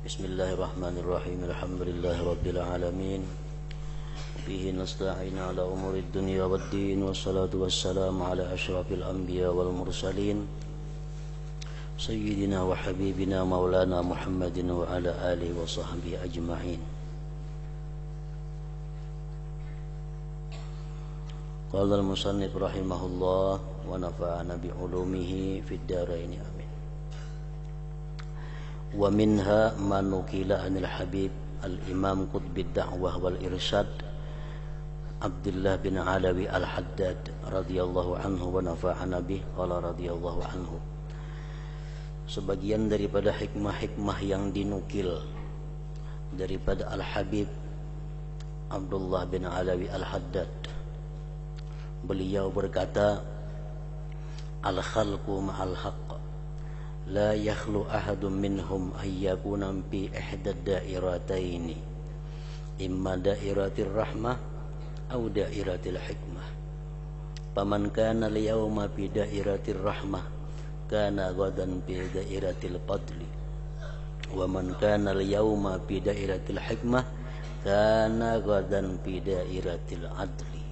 Bismillahirrahmanirrahim. Alhamdulillahirabbil alamin. Bihi nasta'in ala umurid dunya waddin, wassalatu wassalamu ala asyrafil anbiya wal mursalin sayyidina wa habibina maulana Muhammadin wa ala alihi wa sahbihi ajma'in. Qala al-musannif rahimahullah wa nafa'ana bi ulumihi fid dharain amin. Wa minha ma nukila anil habib al-imam qutbid da'wah wal irsyad Abdullah bin Alawi al-Haddad radhiyallahu anhu wa nafa'ana bih qala radhiyallahu anhu. Sebagian daripada hikmah-hikmah yang dinukil daripada al-habib Abdullah bin Alawi al-Haddad, beliau berkata, al-khalqu ma'al haqq la yakhlu ahadun minhum ayyakuna bi ihda dairataini imma dairatir rahmah aw dairatil hikmah. Faman kana al-yawma bi dairatir rahmah kana ghadan bi dairatil fadli wa man kana al-yawma bi dairatil hikmah kana ghadan bi dairatil adli.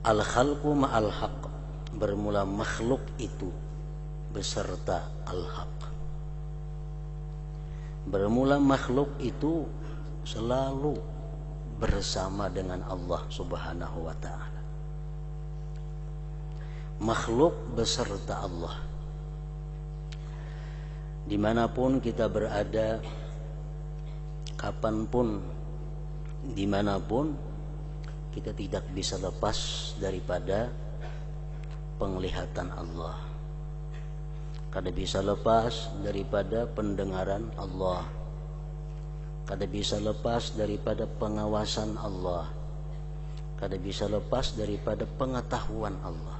Al-khalqu ma'al haqq, bermula makhluk itu beserta al-haq. Bermula makhluk itu selalu bersama dengan Allah subhanahu wa ta'ala. Makhluk beserta Allah. Dimanapun kita berada, kapanpun, dimanapun, kita tidak bisa lepas daripada penglihatan Allah. Kada bisa lepas daripada pendengaran Allah. Kada bisa lepas daripada pengawasan Allah. Kada bisa lepas daripada pengetahuan Allah.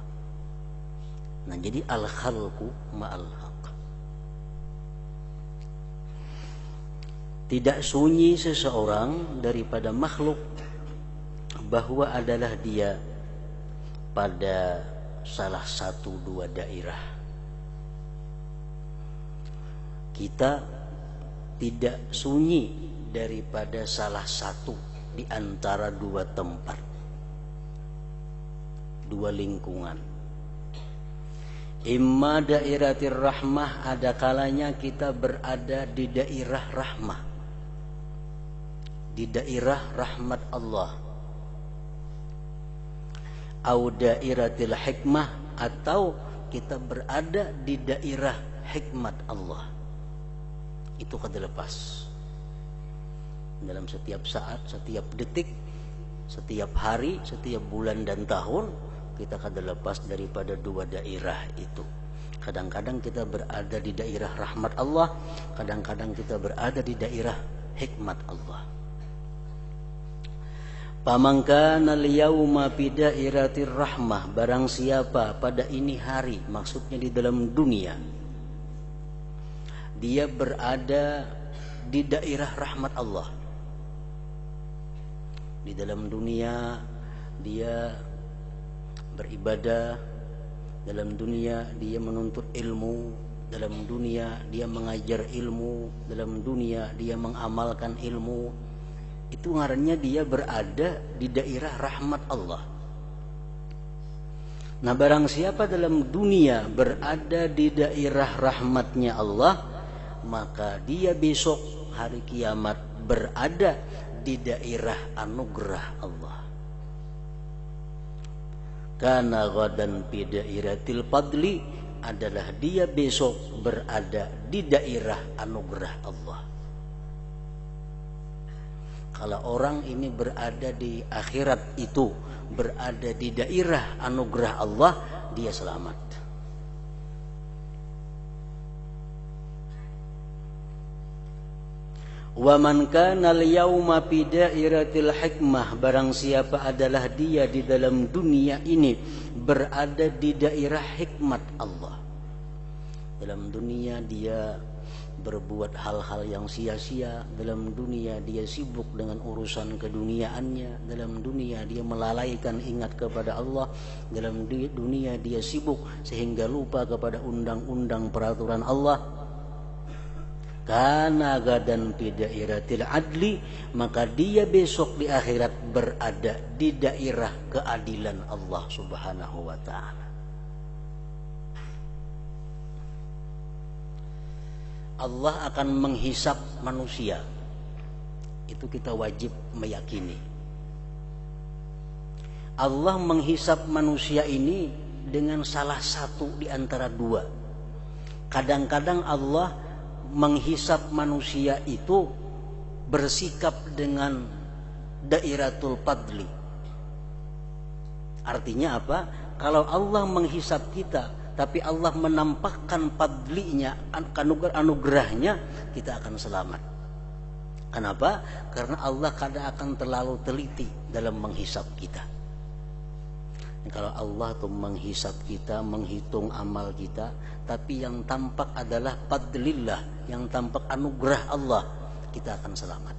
Nah, jadi al-khalqu ma'al haq. Tidak sunyi seseorang daripada makhluk bahwa adalah dia pada salah satu dua daerah. Kita tidak sunyi daripada salah satu di antara dua tempat, dua lingkungan. Imma dairatir rahmah, ada kalanya kita berada di daerah rahmah, di daerah rahmat Allah. Au dairatil hikmah, atau kita berada di daerah hikmat Allah. Itu kada lepas. Dalam setiap saat, setiap detik, setiap hari, setiap bulan dan tahun, kita kada lepas daripada dua daerah itu. Kadang-kadang kita berada di daerah rahmat Allah, kadang-kadang kita berada di daerah hikmat Allah. Faman kana al-yawma fi dairatir rahmah, barang siapa pada ini hari, maksudnya di dalam dunia, dia berada di daerah rahmat Allah. Di dalam dunia dia beribadah, dalam dunia dia menuntut ilmu, dalam dunia dia mengajar ilmu, dalam dunia dia mengamalkan ilmu. Itu ngarannya dia berada di daerah rahmat Allah. Nah, barang siapa dalam dunia berada di daerah rahmatnya Allah, maka dia besok hari kiamat berada di daerah anugerah Allah. Kana ghadan fi dairatil fadli, adalah dia besok berada di daerah anugerah Allah. Kalau orang ini berada di akhirat itu, berada di daerah anugerah Allah, dia selamat. Wa man kana al-yawma fi dairatil hikmah, barang siapa adalah dia di dalam dunia ini berada di daerah hikmat Allah. Dalam dunia dia berbuat hal-hal yang sia-sia. Dalam dunia dia sibuk dengan urusan keduniaannya, dalam dunia dia melalaikan ingat kepada Allah, dalam dunia dia sibuk sehingga lupa kepada undang-undang peraturan Allah. Kana gadan fi dairatil adli, maka dia besok di akhirat berada di daerah keadilan Allah Subhanahu wa taala. Allah akan menghisap manusia. Itu kita wajib meyakini. Allah menghisap manusia ini dengan salah satu di antara dua. Kadang-kadang Allah menghisap manusia itu bersikap dengan dairatul fadli. Artinya apa? Kalau Allah menghisap kita, tapi Allah menampakkan fadlinya, anugerahnya, kita akan selamat. Kenapa? Karena Allah kadang akan terlalu teliti dalam menghisap kita. Kalau Allah tuh menghisap kita, menghitung amal kita, tapi yang tampak adalah fadlillah, yang tampak anugerah Allah, kita akan selamat.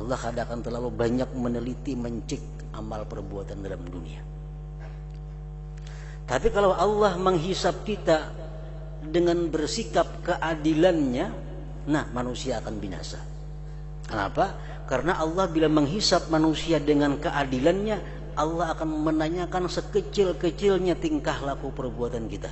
Allah kadang akan terlalu banyak meneliti, mencek amal perbuatan dalam dunia. Tapi kalau Allah menghisap kita dengan bersikap keadilannya, nah manusia akan binasa. Kenapa? Karena Allah bila menghisap manusia dengan keadilannya, Allah akan menanyakan sekecil-kecilnya tingkah laku perbuatan kita.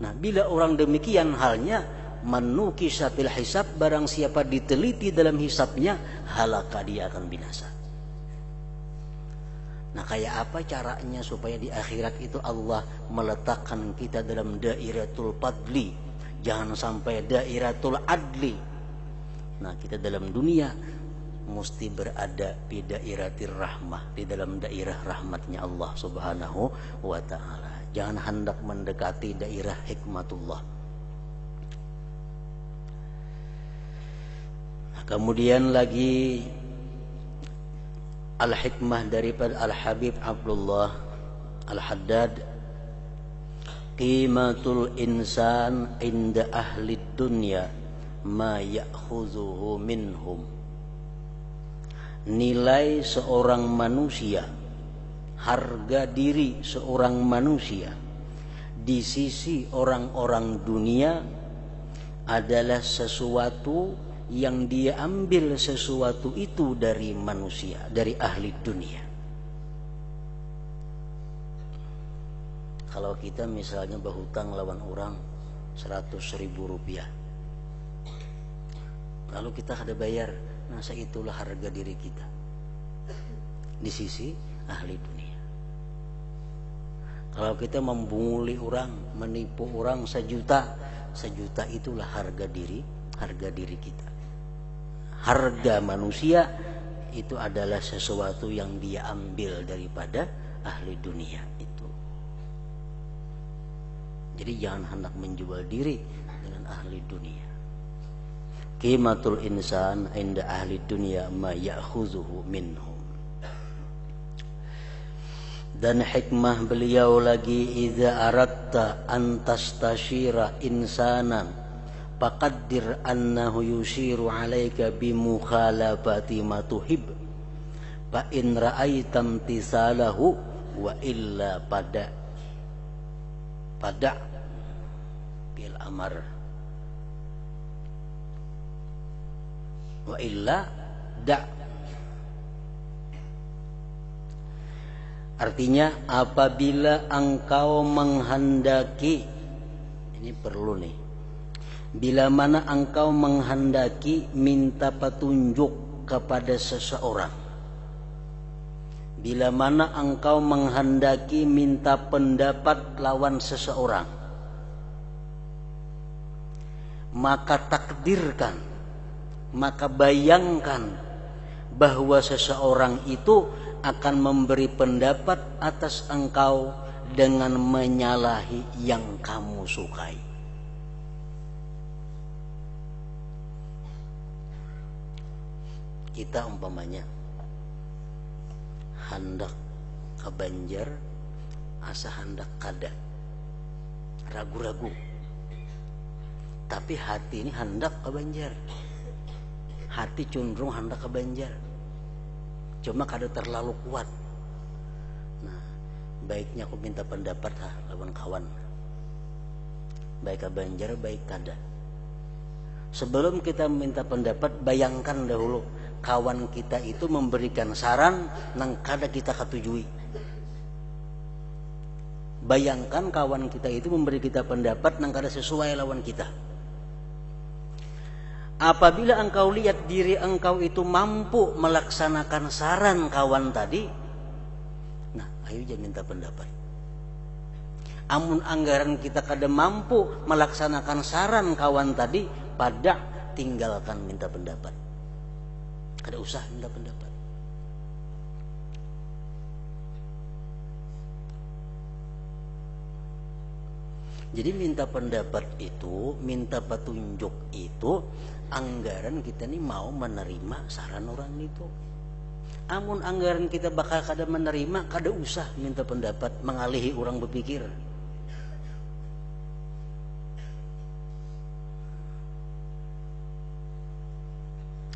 Nah, bila orang demikian halnya, manukisha fil hisab, barang siapa diteliti dalam hisabnya, halaka, dia akan binasa. Nah, kayak apa caranya supaya di akhirat itu Allah meletakkan kita dalam dairatul fadli, jangan sampai dairatul adli. Nah, kita dalam dunia mesti berada di dairatir rahmah, di dalam dairah rahmatnya Allah Subhanahu wa ta'ala. Jangan hendak mendekati dairah hikmatullah. Nah, kemudian lagi al-hikmah daripada Al-Habib Abdullah Al-Haddad, qimatul insan inda ahli dunya ma ya'khuzuhu minhum. Nilai seorang manusia, harga diri seorang manusia di sisi orang-orang dunia adalah sesuatu yang dia ambil sesuatu itu dari manusia, dari ahli dunia. Kalau kita misalnya berhutang lawan orang 100.000 rupiah, lalu kita ada bayar, nah itulah harga diri kita di sisi ahli dunia. Kalau kita membunguli orang, menipu orang 1 juta, 1 juta itulah harga diri kita. Harga manusia itu adalah sesuatu yang dia ambil daripada ahli dunia itu. Jadi jangan hendak menjual diri dengan ahli dunia. Qimatul insan inda ahli dunya ma ya'khuzuhu minhum. Dan hikmah beliau lagi, idza aratta an tastashira insanan faqaddir annahu yushiru alaika bimukhalafati ma tuhib fa in ra'aita imtisalahu wa illa pada bil amar wa illa da. Artinya apabila engkau menghendaki, ini perlu nih, bila mana engkau menghendaki minta petunjuk kepada seseorang, bila mana engkau menghendaki minta pendapat lawan seseorang, maka takdirkan, maka bayangkan bahwa seseorang itu akan memberi pendapat atas engkau dengan menyalahi yang kamu sukai. Kita umpamanya hendak ke Banjar, asa hendak kada, ragu-ragu. Tapi hati ini hendak ke Banjar. Hati cenderung hendak ke Banjar. Cuma kada terlalu kuat. Nah, baiknya aku minta pendapat lawan kawan. Baik ke Banjar, baik kada. Sebelum kita minta pendapat, bayangkan dahulu kawan kita itu memberikan saran nang kada kita ketujui. Bayangkan kawan kita itu memberi kita pendapat nang kada sesuai lawan kita. Apabila engkau lihat diri engkau itu mampu melaksanakan saran kawan tadi, nah ayo jangan minta pendapat. Amun anggaran kita kada mampu melaksanakan saran kawan tadi, pada tinggalkan minta pendapat. Kada usah minta pendapat. Jadi minta pendapat itu, minta petunjuk itu, anggaran kita ini mau menerima saran orang itu. Amun anggaran kita bakal kada menerima, kada usah minta pendapat, mengalihi orang berpikir.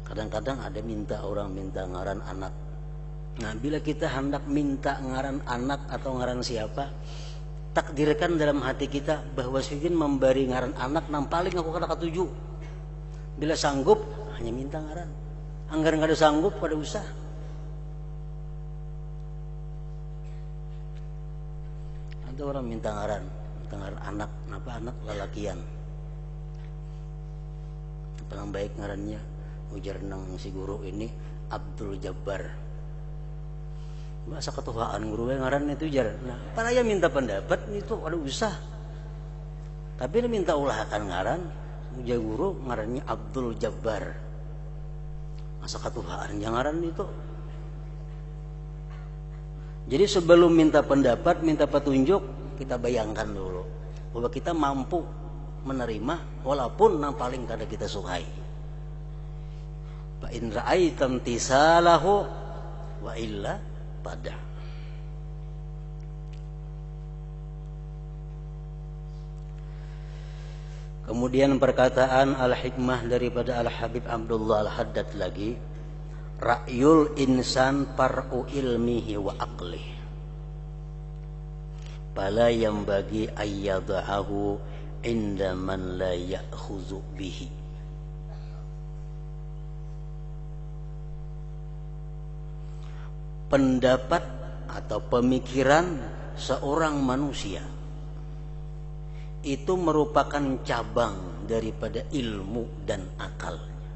Kadang-kadang ada orang minta ngaran anak. Nah, bila kita hendak minta ngaran anak atau ngaran siapa, takdirkan dalam hati kita bahwa Sidin memberi ngaran anak nang paling aku kada ketuju. Bila sanggup hanya minta ngaran. Anggaran kada sanggup kada usah. Ada orang minta ngaran anak, kenapa anak lalakian. Paling baik ngarannya ujar nang si guru ini Abdul Jabbar. Masa ketuaan guru ngaran itu jar. Nah, para ya minta pendapat itu ada usah. Tapi dia minta ulahakan ngaran, ujar guru ngarannya Abdul Jabbar. Masa ketuaan yang ngaran itu. Jadi sebelum minta pendapat, minta petunjuk, kita bayangkan dulu bahwa kita mampu menerima walaupun yang paling kada kita sukai. Fa in ra'aitam tisalahu wa illa pada. Kemudian perkataan al-hikmah daripada Al-Habib Abdullah Al-Haddad lagi, ra'yul insan par'u ilmihi wa aqlih, fala yanbaghi ayyadahu inda man la ya'khudhu bihi. Pendapat atau pemikiran seorang manusia itu merupakan cabang daripada ilmu dan akalnya.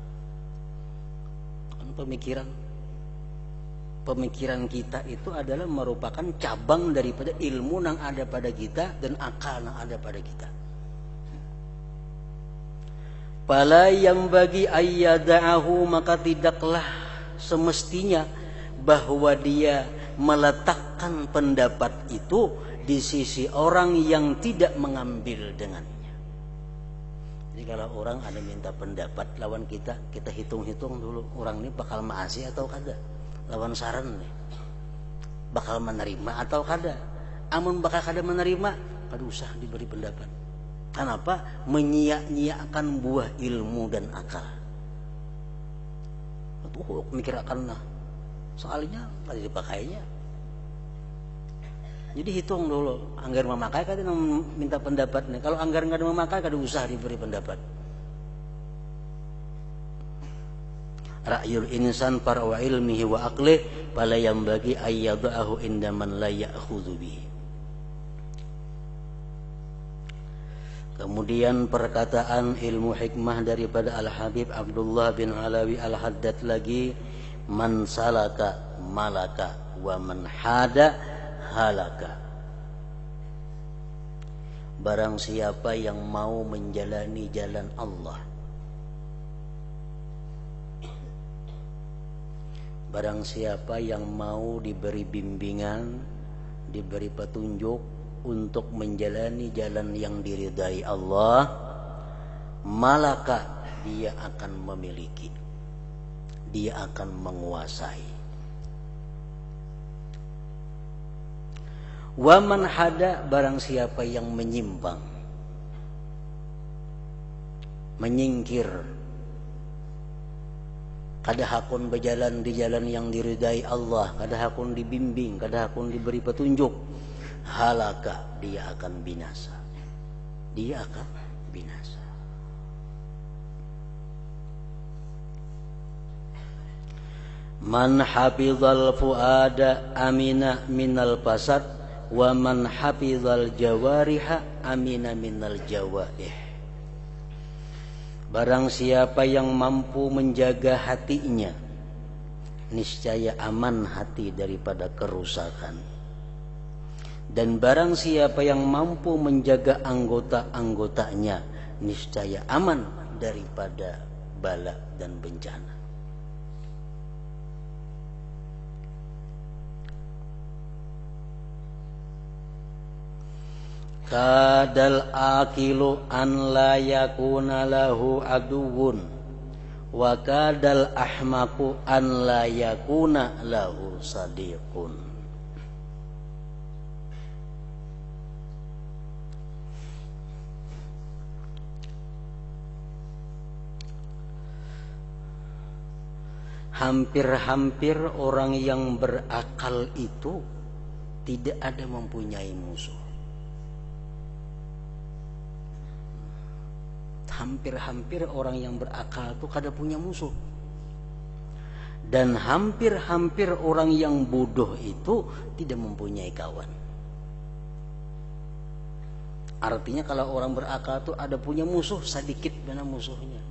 Pemikiran kita itu adalah merupakan cabang daripada ilmu yang ada pada kita dan akal yang ada pada kita. Fala yang bagi ayyadahu, maka tidaklah semestinya bahwa dia meletakkan pendapat itu di sisi orang yang tidak mengambil dengannya. Jadi kalau orang ada minta pendapat lawan kita, kita hitung-hitung dulu orang ini bakal maasi atau kada, lawan saran nih bakal menerima atau kada. Amun bakal kada menerima, kada usah diberi pendapat. Kenapa? Menyia-nyiakan buah ilmu dan akal. Tuh mikir akan lah, soalnya kada dipakainya. Jadi hitung dulu, anggar memakai kada minta pendapat nih. Kalau anggar kada memakai, kada usah diberi pendapat. Ra'yul insan parwa ilmihi wa aqlih fala yanbaghi ayyadahu inda man la ya'khudhu bihi. Kemudian perkataan ilmu hikmah daripada Al-Habib Abdullah bin Alawi Al-Haddad lagi, man salaka malaka wa man hada halaka. Barang siapa yang mau menjalani jalan Allah, barang siapa yang mau diberi bimbingan, diberi petunjuk untuk menjalani jalan yang diridai Allah, malaka, dia akan memiliki, dia akan menguasai. Wa man hada, barang siapa yang menyimpang, menyingkir. Kada hakun berjalan di jalan yang diridai Allah, kada hakun dibimbing, kada hakun diberi petunjuk, halaka, dia akan binasa. Dia akan binasa. Man hafizal fuada amina minal fasad, wa man hafizal jawariha amina minal jawaih. Barang siapa yang mampu menjaga hatinya, niscaya aman hati daripada kerusakan. Dan barang siapa yang mampu menjaga anggota-anggotanya, niscaya aman daripada bala dan bencana. Kadal akilu an la yakuna lahu aduwun, wa kadal ahmaku an la yakuna lahu sadiqun. Hampir-hampir orang yang berakal itu tidak ada mempunyai musuh. Hampir-hampir orang yang berakal itu kada punya musuh. Dan hampir-hampir orang yang bodoh itu tidak mempunyai kawan. Artinya kalau orang berakal itu ada punya musuh, sedikit benar musuhnya.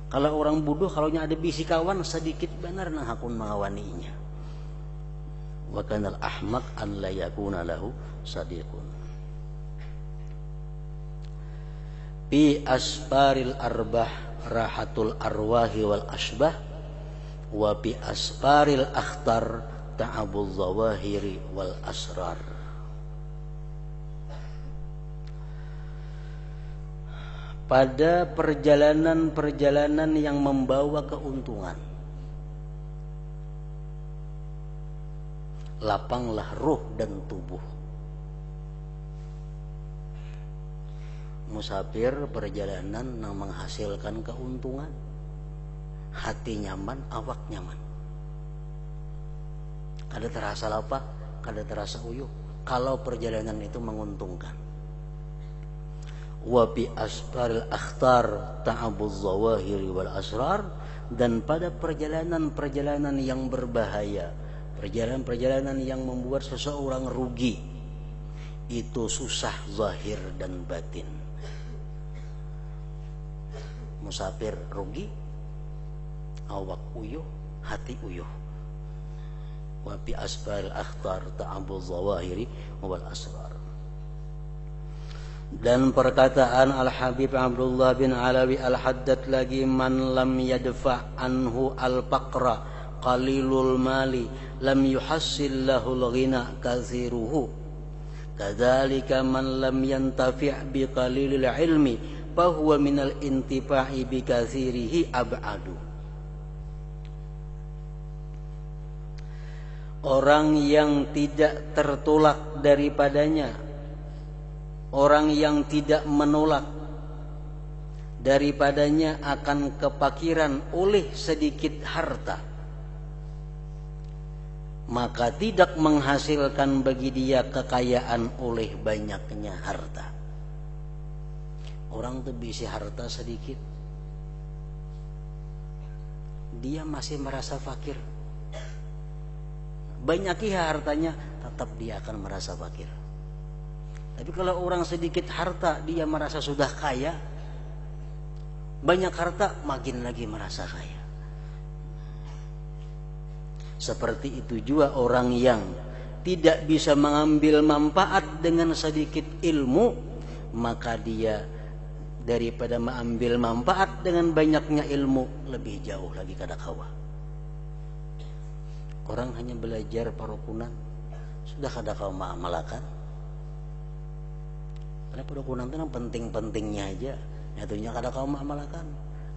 Kalau orang bodoh, kalau ada bisi kawan, sedikit benar nang hakun mengawaninya. Wa kanal ahmaq an la yakuna lahu sadiqun. Fi asfaril arbah rahatul arwahi wal asbah, wa fi asfaril akhtar ta'abul zawahiri wal asrar. Pada perjalanan-perjalanan yang membawa keuntungan, lapanglah ruh dan tubuh. Musafir perjalanan yang menghasilkan keuntungan, hati nyaman, awak nyaman. Kada terasa lapar, kada terasa uyuh kalau perjalanan itu menguntungkan. Wa bi asfaril akhtar ta'abuz zawahiri wal asrar. Dan pada perjalanan-perjalanan yang berbahaya, perjalanan-perjalanan yang membuat seseorang rugi, itu susah zahir dan batin. Musafir rugi, awak uyuh, hati uyuh. Wa bi asfaril akhtar ta'abuz zawahiri wal asrar. Dan perkataan Al-Habib Abdullah bin Alawi Al-Haddad lagi, man lam yadfa' anhu al-faqra qalilul mali lam yuhassil lahul ghina kathiruhu. Kadzalika man lam yantafi' bi qalilil ilmi fahuwa minal intifa'i bi katsirihi ab'adu. Orang yang tidak tertolak daripadanya, orang yang tidak menolak daripadanya akan kepakiran oleh sedikit harta, maka tidak menghasilkan bagi dia kekayaan oleh banyaknya harta. Orang tuh bisa harta sedikit, dia masih merasa fakir. Banyakilah hartanya, tetap dia akan merasa fakir. Tapi kalau orang sedikit harta, dia merasa sudah kaya. Banyak harta, makin lagi merasa kaya. Seperti itu juga orang yang tidak bisa mengambil manfaat dengan sedikit ilmu, maka dia daripada mengambil manfaat dengan banyaknya ilmu, lebih jauh lagi kada kawa. Orang hanya belajar parukunan, sudah kada kawa mengamalkan. Karena parukunan itu penting-pentingnya aja, nyatunya kada kawa mengamalkan.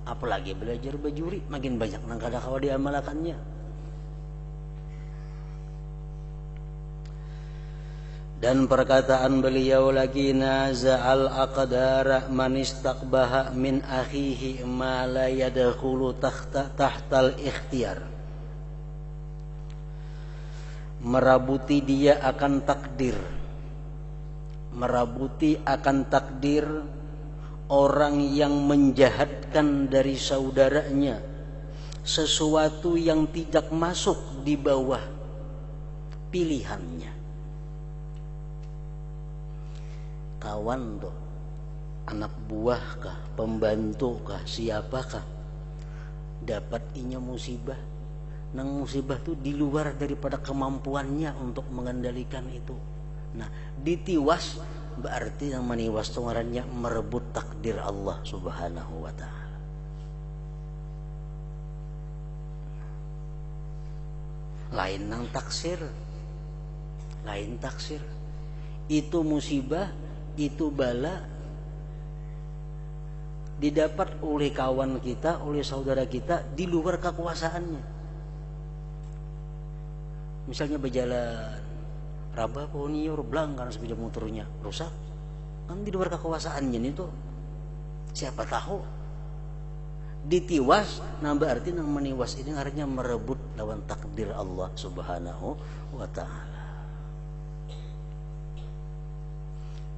Apalagi belajar bajuri, makin banyak nang kada kawa diamalkannya. Dan perkataan beliau lagi, naza'al aqdara man istaqbaha min akhihi ma la yadkhulu tahtal ikhtiyar. Merabuti dia akan takdir, merabuti akan takdir orang yang menjahatkan dari saudaranya sesuatu yang tidak masuk di bawah pilihannya. Kawan tuh, anak buah kah, pembantu kah, siapakah, dapat inya musibah, nang musibah tuh di luar daripada kemampuannya untuk mengendalikan itu. Nah, ditiwas berarti yang meniwas itu ngarannya merebut takdir Allah Subhanahu wa ta'ala. Lain nang taksir, lain taksir. Itu musibah, itu bala didapat oleh kawan kita, oleh saudara kita di luar kekuasaannya. Misalnya berjalan raba ponior blang karena sepeda motornya rusak, kan di luar kekuasaannya itu. Siapa tahu ditiwas, nah berarti nang meniwas ini artinya merebut lawan takdir Allah Subhanahu wa ta'ala.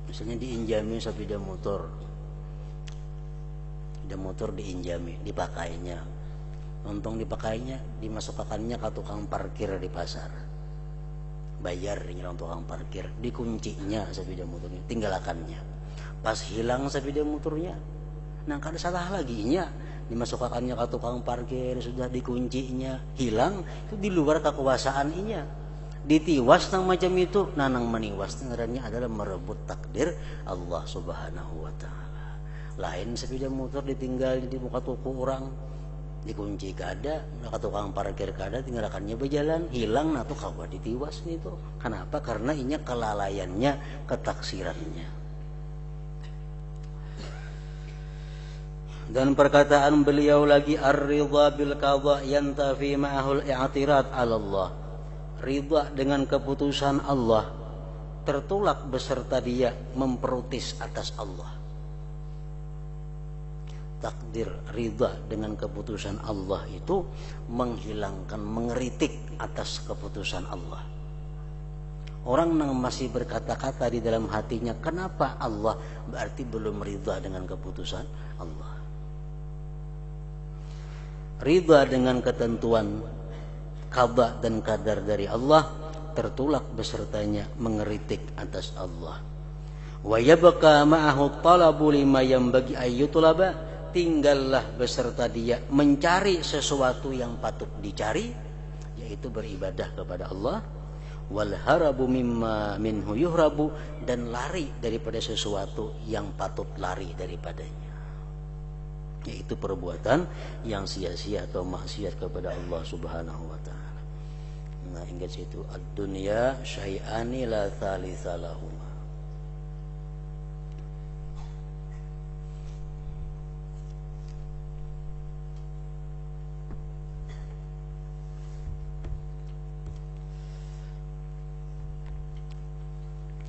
Misalnya diinjami sepeda motor diinjami, dipakainya, untung dipakainya, dimasukkannya ke tukang parkir di pasar, bayar dengan tukang parkir, dikuncinya sepeda motornya, tinggalkannya. Pas hilang sepeda motornya, nah kada salah lagi nya, dimasukkannya ke tukang parkir, sudah dikuncinya, hilang, itu di luar kekuasaan inya. Ditiwas nang macam itu, nah nang meniwas ngarannya adalah merebut takdir Allah Subhanahu wa ta'ala. Lain sepeda motor ditinggal di muka toko orang, dikunci kada, ke tukang parkir kada, tinggalkannya berjalan, hilang, nah tuh kawa ditiwas itu. Kenapa? Karena inya kelalaiannya, ketaksirannya. Dan perkataan beliau lagi, ar-ridha bil qadha yantafi ma'ahul i'tirad 'ala Allah. Ridha dengan keputusan Allah tertolak beserta dia memprotes atas Allah. Takdir ridha dengan keputusan Allah itu menghilangkan, mengeritik atas keputusan Allah. Orang yang masih berkata-kata di dalam hatinya, kenapa Allah, berarti belum ridha dengan keputusan Allah. Ridha dengan ketentuan qada dan qadar dari Allah tertolak besertanya mengeritik atas Allah. Wa yabqa ma'ahu talabu lima yanbaghi ayyutlaba, tinggallah beserta dia mencari sesuatu yang patut dicari, yaitu beribadah kepada Allah. Wal harabu mimma minhu yuhrabu, dan lari daripada sesuatu yang patut lari daripadanya, yaitu perbuatan yang sia-sia atau maksiat kepada Allah Subhanahu wa ta'ala. Nah, ingat situ, ad-dunya syai'ani la thalitha lahuma.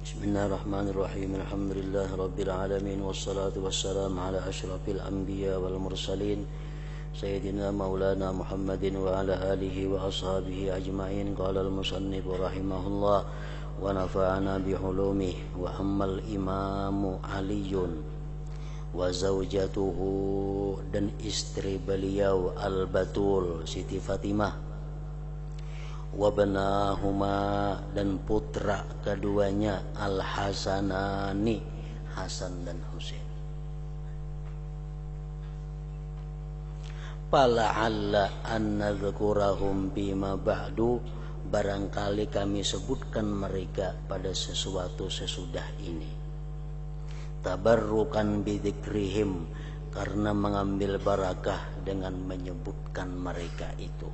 Bismillahirrahmanirrahim. Alhamdulillah rabbil alamin, wassalatu wassalamu ala asyrafil anbiya wal mursalin Sayyidina Maulana Muhammadin wa ala alihi wa ashabihi ajma'in. Qala al-musannif rahimahullah wa nafa'ana bihulumih. Wa ammal imamu Aliyun wa zawjatuhu, dan istri beliau Al-Batul Siti Fatimah, wa banahuma, dan putra keduanya Al-Hasanani, Hasan dan Husain. Fala'alla an nadhkurahum bima ba'du, barangkali kami sebutkan mereka pada sesuatu sesudah ini. Tabarrukan bidzikrihim, karena mengambil barakah dengan menyebutkan mereka itu.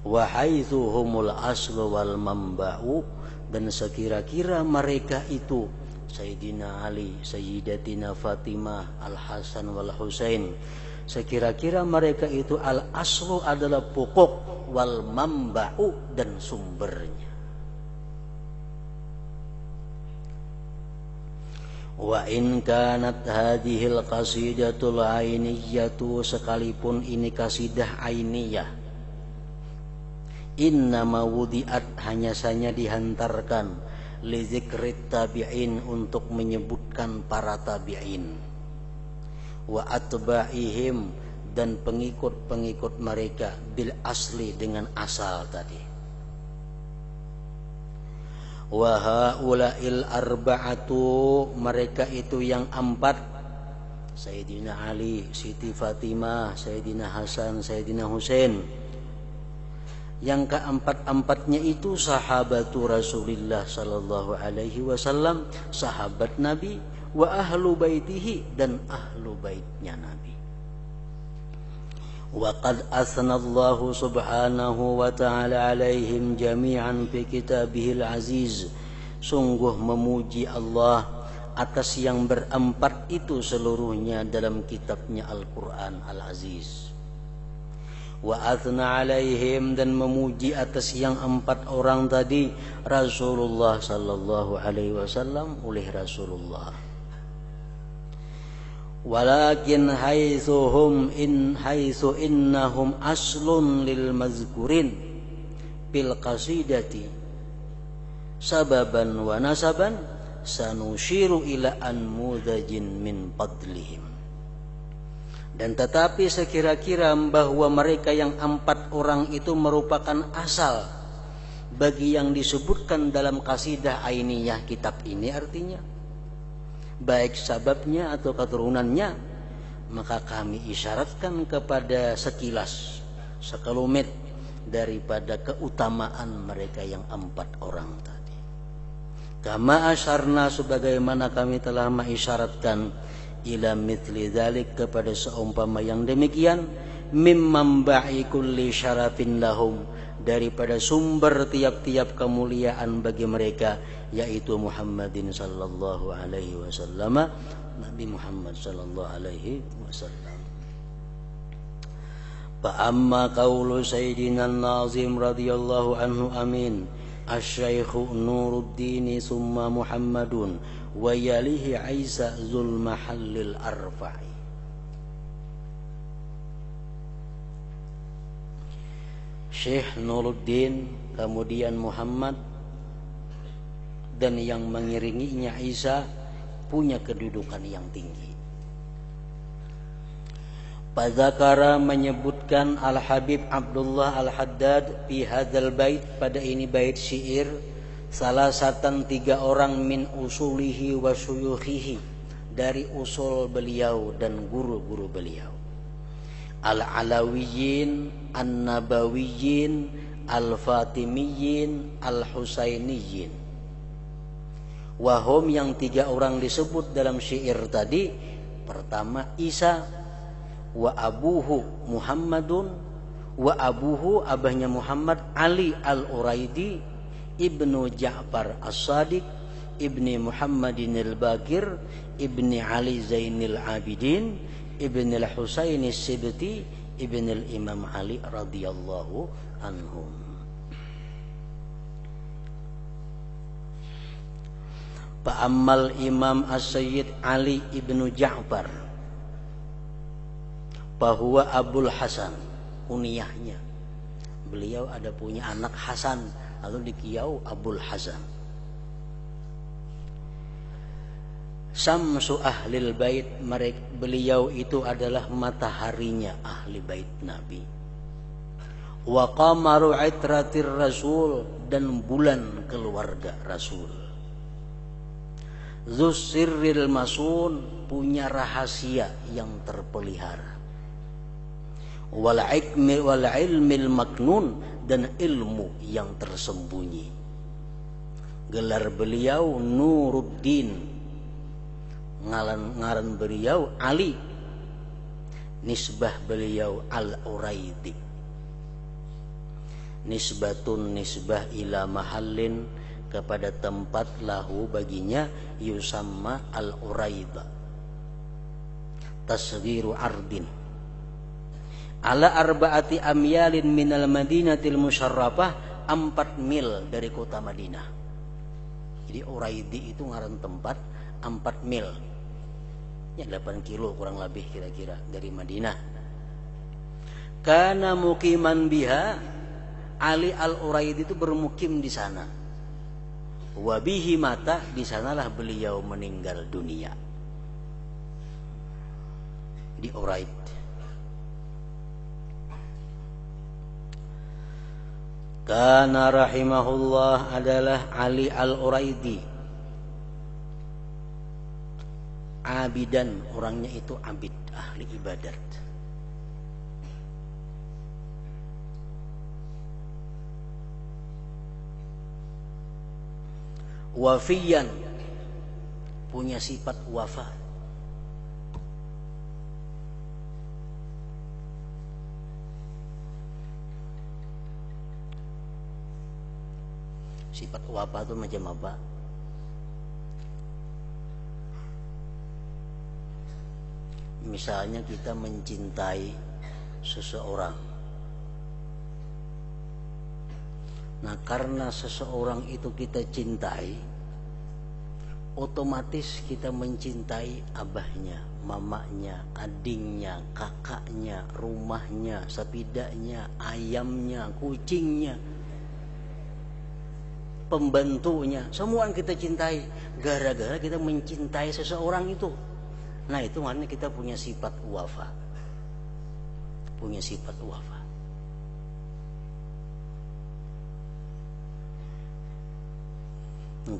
Wa haitsu humul aslu wal mamba'u, dan sekira-kira mereka itu Sayyidina Ali, Sayyidatina Fatimah, Al-Hasan wal Husain, sekira-kira mereka itu al-aslu adalah pokok, wal mamba'u, dan sumbernya. Wa in kanat hadhil qasidatul ainiyatu, sekalipun ini kasidah ainiyah, innama wudiat, hanya saja dihantarkan, li dzikrit tabi'in, untuk menyebutkan para tabi'in, wa atba'ihim, dan pengikut-pengikut mereka, bil asli, dengan asal tadi. Wa haula'il arba'atu, mereka itu yang empat, Sayyidina Ali, Siti Fatimah, Sayyidina Hasan, Sayyidina Husain. Yang keempat-empatnya itu sahabatu Rasulillah sallallahu alaihi wasallam, sahabat Nabi, wa ahlu baitihi, dan ahlu baitnya Nabi. Wa qad athnallahu subhanahu wa ta'ala alaihim jami'an fi kitabihil aziz, sungguh memuji Allah atas yang berempat itu seluruhnya dalam kitabnya Al-Quran Al-Aziz. Wa athna alaihim, dan memuji atas yang empat orang tadi Rasulullah sallallahu alaihi wasallam, oleh Rasulullah. Walakin haitsu innahum aslun lil mazkurin bil qasidati sababan wa nasaban, sanushiru ila anmudajin min fadlihim. Dan tetapi sekira-kira bahwa mereka yang empat orang itu merupakan asal bagi yang disebutkan dalam kasidah ainiyah kitab ini, artinya baik sababnya atau keturunannya, maka kami isyaratkan kepada sekilas, sekelumit daripada keutamaan mereka yang empat orang tadi. Kama asyarna, sebagaimana kami telah mengisyaratkan, ila mithli dzalik, kepada seumpama yang demikian, mimman ba'i kulli syarafin lahum, daripada sumber tiap-tiap kemuliaan bagi mereka, yaitu Muhammadin sallallahu alaihi wasallam, Nabi Muhammad sallallahu alaihi wasallam. Fa amma qaulu sayyidina Nazim radhiyallahu anhu, amin, asy-syaikhu Nuruddin summa Muhammadun wa yalihi Isa zul mahallil arfa'i. Syekh Nuruddin, kemudian Muhammad, dan yang mengiringinya Isa, punya kedudukan yang tinggi. Padzakara, menyebutkan Al-Habib Abdullah Al-Haddad fi hadzal bait, pada ini bait syair, salasatan, tiga orang, min usulihi wa syuyukhihi, dari usul beliau dan guru-guru beliau. Al-Alawiyyin, An-Nabawiyyin, Al-Fatimiyyin, Al-Husainiyyin. Wahum, yang tiga orang disebut dalam syair tadi, pertama Isa, wa abuhu Muhammadun, wa abuhu, abahnya Muhammad, Ali al-Uraidi, ibnu Ja'far as-Sadiq, ibni Muhammadin al-Baqir, ibni Ali Zainil Abidin, ibni al-Husain as-Sibti, ibni al-Imam Ali radhiyallahu anhum. Fa'ammal Imam As-Sayyid Ali ibnu Ja'far bahwa Abul Hasan, kunyahnya, beliau ada punya anak Hasan, lalu dikiau Abul Hasan. Samsu ahlil bait, beliau itu adalah mataharinya ahli bait Nabi. Wa qamaru itratir Rasul, dan bulan keluarga Rasul. Zusirril masun, punya rahasia yang terpelihara. Wal ilmil maknun, dan ilmu yang tersembunyi. Gelar beliau Nuruddin, ngaran beliau Ali, nisbah beliau Al-Uraidi. Nisbatun, nisbah ila mahallin, kepada tempat, lahu baginya, yusamma al-Uraida, tasghiru ardin, ala arba'ati amyalin minal madinatil musyarrafah, 4 mil dari kota Madinah. Jadi Uraidi itu ngaran tempat, 4 mil. Ya 8 kilo kurang lebih kira-kira dari Madinah. Kana mukiman biha, Ali Al-Uraidi itu bermukim di sana. Wabihi mata, di sanalah beliau meninggal dunia. Di Uraid. Kana rahimahullah adalah Ali Al-Uraidi. Abidan, orangnya itu abid, ahli ibadat. Wafiyan, punya sifat wafa. Sifat wafa itu macam apa? Misalnya kita mencintai seseorang. Nah, karena seseorang itu kita cintai, otomatis kita mencintai abahnya, mamanya, adingnya, kakaknya, rumahnya, sepidanya, ayamnya, kucingnya, pembantunya, semua yang kita cintai gara-gara kita mencintai seseorang itu. Nah, itu maknanya kita punya sifat wafa. Punya sifat wafa.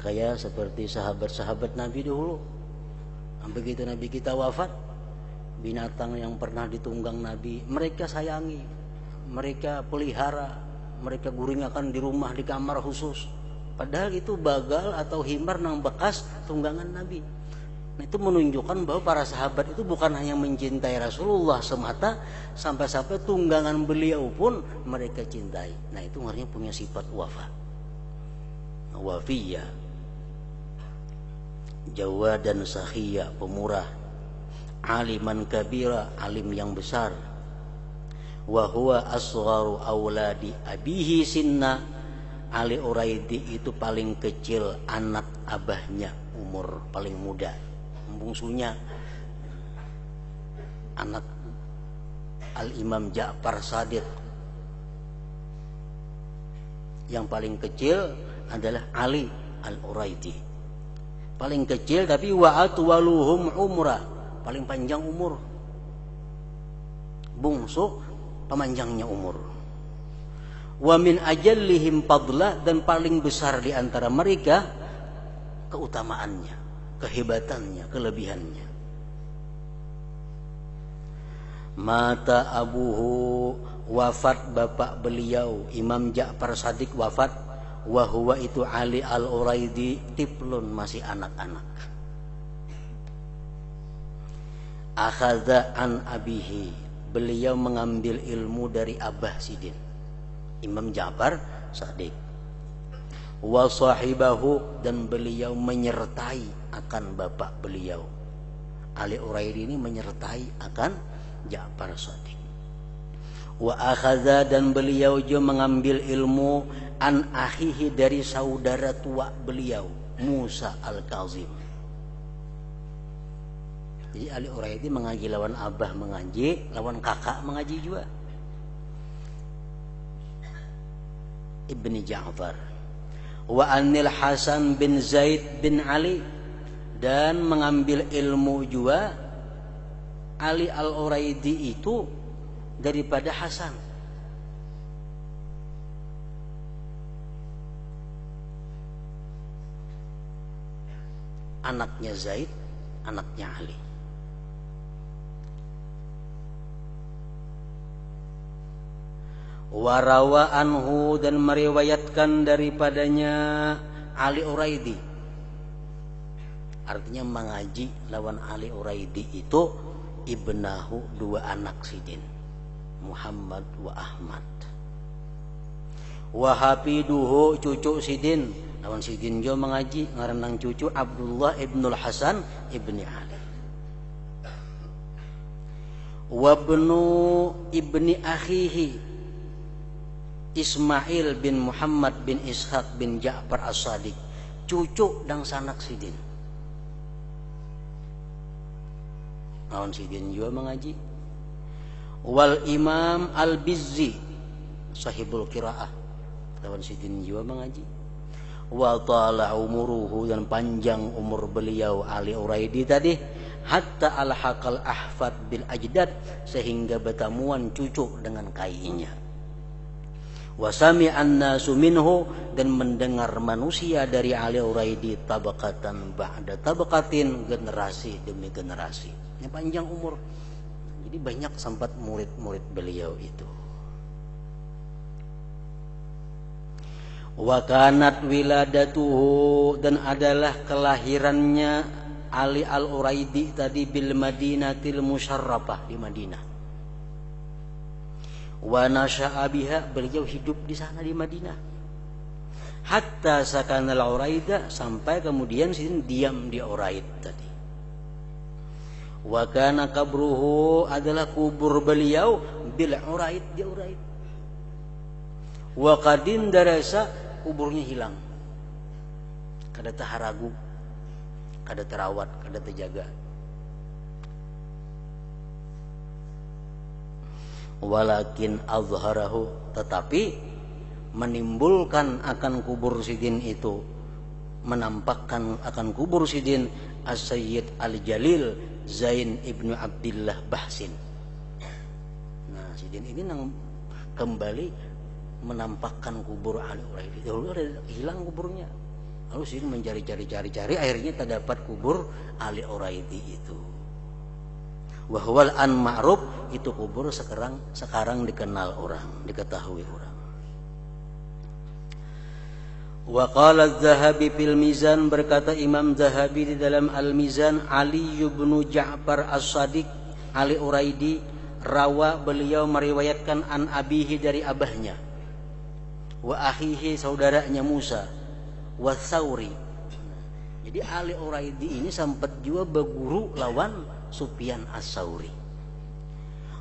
Kayak seperti sahabat-sahabat Nabi dulu. Begitu Nabi kita wafat, binatang yang pernah ditunggang Nabi mereka sayangi, mereka pelihara, mereka guringakan di rumah, di kamar khusus. Padahal itu bagal atau himar nang bekas tunggangan Nabi. Nah, itu menunjukkan bahwa para sahabat itu bukan hanya mencintai Rasulullah semata, sampai-sampai tunggangan beliau pun mereka cintai. Nah, itu artinya punya sifat wafa. Wafiyah, Jawad dan Sakhiyah, pemurah. Aliman kabira, alim yang besar. Wa huwa asgharu auladi abihi sinna. Ali Uraidi itu paling kecil anak abahnya, umur paling muda. Bungsunya anak Al-Imam Ja'far Shadiq. Yang paling kecil adalah Ali Al-Uraidi. Paling kecil tapi wa atwaluhum umra, paling panjang umur. Bungsu pemanjangnya umur. Wa min ajallihim fadla, dan paling besar di antara mereka keutamaannya, kehebatannya, kelebihannya. Mata abuhu, wafat bapak beliau Imam Ja'far Shadiq wafat. Wa huwa itu Ali Al-Uraidi tiflun, masih anak-anak. Akhadha an abihi, beliau mengambil ilmu dari abah sidin Imam Ja'far Shadiq. Wa sahibahu, dan beliau menyertai akan bapak beliau. Ali Uraidi ini menyertai akan Ja'far Shadiq. Wa akhadha, dan beliau juga mengambil ilmu an akhihi, dari saudara tua beliau Musa Al-Kazim. Jadi Ali Uraidi mengaji lawan abah mengaji, lawan kakak mengaji juga. Ibni Ja'far. Wa anil Hasan bin Zaid bin Ali, dan mengambil ilmu juga Ali Al-Uraidi itu daripada Hasan. Anaknya Zaid, anaknya Ali. Warawa anhu, dan meriwayatkan daripadanya Ali Uraidi. Artinya mengaji lawan Ali Uraidi itu ibnahu, dua anak sidin, Muhammad wa Ahmad. Wa hafiduhu, cucu sidin, lawan sidin jo mengaji ngaranang cucu Abdullah ibnul Hasan ibni Ali. Wa ibnu ibni akhihi Ismail bin Muhammad bin Ishaq bin Ja'far As-Shadiq, cucu dan sanak sidin. lawan sidin juga mengaji. Wal Imam Al-Bizzi sahibul qiraah lawan sidin juga mengaji. Wa tala umuruhu, dan panjang umur beliau Ali Uraidi tadi, hatta alhaqal ahfad bil ajdad, sehingga bertemuan cucu dengan kainya. Wa sami'an nasu minhu, dan mendengar manusia dari Ali Uraidi tabaqatan ba'da tabaqatin, generasi demi generasi. Ini panjang umur. Jadi banyak sempat murid-murid beliau itu. Wa kanat wiladatuhu, dan adalah kelahirannya Ali Al-Uraidi tadi bil Madinatil Musyarrafah, di Madinah. Wa nasha'a biha, beliau hidup di sana di Madinah. Hatta sakana Al-Uraida, sampai kemudian sidin diam di Uraid tadi. Wa kana qabruhu, adalah kubur beliau bil Uraid, di Uraid. Wa qadin darasa, kuburnya hilang. Kada taharagu, kada terawat, kada terjaga. Walakin azharahu, tetapi menimbulkan akan kubur sidin itu, menampakkan akan kubur sidin As-Sayyid Al-Jalil Zain ibnu Abdillah Bahsin. Nah, sidin ini kembali menampakkan kubur Ali Uraidi. Dahulu ada hilang kuburnya, lalu sidin mencari-cari, akhirnya terdapat kubur Ali Uraidi itu. Wahwal an ma'ruf, itu kubur sekarang dikenal orang, diketahui orang. Wa qala Az-Zahabi fil Mizan, berkata Imam Zahabi di dalam Al-Mizan, Ali bin Ja'far As-Sadiq Ali Uraidi rawa, beliau meriwayatkan an abihi, dari abahnya, wa akhihi, saudaranya Musa, wa Tsauri. Jadi Ali Uraidi ini sempat juga berguru lawan Sufyan As-Tsauri.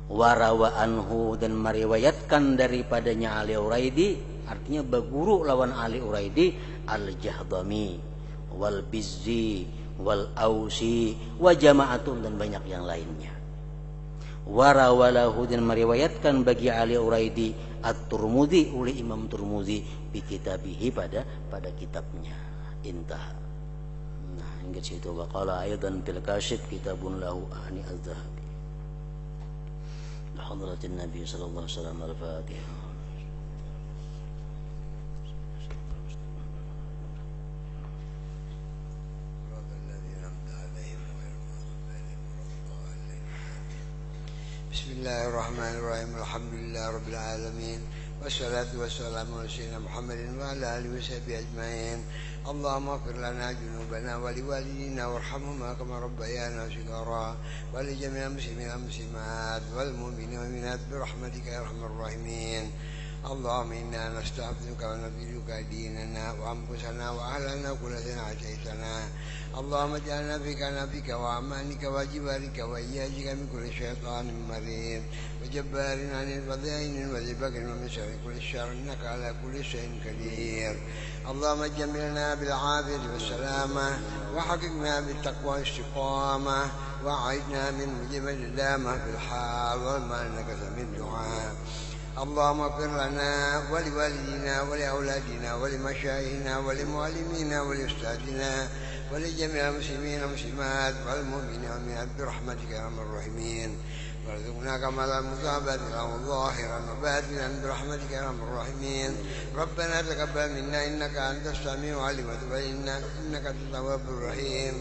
Warawa anhu, dan meriwayatkan daripadanya Ali Uraidi, artinya berguru lawan Ali Uraidi, Al-Jahdami wal Bizzi wal Ausi wa jama'atun, dan banyak yang lainnya. Warawalahu, dan meriwayatkan bagi Ali Uraidi At-Turmudi, oleh Imam Turmudi, bi kitabihi, pada kitabnya. Intah. Hingga situ. Wa qala aidan fil Kashif kitabun lahu ani Az-Zahabi. Hadratin Nabi sallallahu alaihi wasallam. Al-Fatihah. Bismillahirrahmanirrahim. Alhamdulillah rabbil alamin. Wassalatu wassalamu ala sayyidina Muhammadin wa ala alihi wa sahbihi ajma'in. Allahumma ighfir lana junubana wa liwalidina warhamhuma kama rabbayana shighara, wa li jami'il muslimina wal muslimat wal mu'minina wal mu'minat bi rahmatika ya arhamar rahimin. Allahumma inna nastaghfiruka wa nabiluka dinana wa anfusana wa ahlana kullana ataitana. Allahumma ij'alna fika wa amanika wa jibarika wa iyyajika min kulli syaitanir marid wa jabbarin 'anil fadhainin wa zibakin wa min syarri kulli syarrin, innaka ala kulli syai'in qadir. Allahumma jammilna bil 'afiyati was salamah wa haqiqna bit taqwa wal istiqamah wa 'aidna min mujibil damah fil hal wal mal, innaka samid du'a. اللهم اغفر لنا ولوالدينا ولأولادنا ولمشايخنا ولمعلمينا ولأستاذنا ولجميع المسلمين والمسلمات والمؤمنين والمؤمنات برحمتك يا ارحم الراحمين. وارزقنا كمال المتابعة له ظاهرا وباطنا برحمتك يا ارحم الراحمين. ربنا تقبل منا انك انت السميع العليم وتب علينا انك انت التواب الرحيم.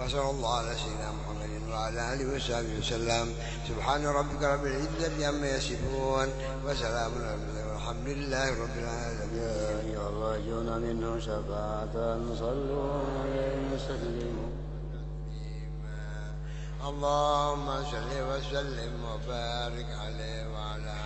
وصلى الله على سيدنا محمد وعلى اله وصحبه وسلم. سبحان ربك رب العزة عما يصفون وسلام على المرسلين والحمد لله رب العالمين. يا الله جونا منه شفاعة صلوا عليه وسلموا. اللهم صل وسلم وبارك عليه وعلى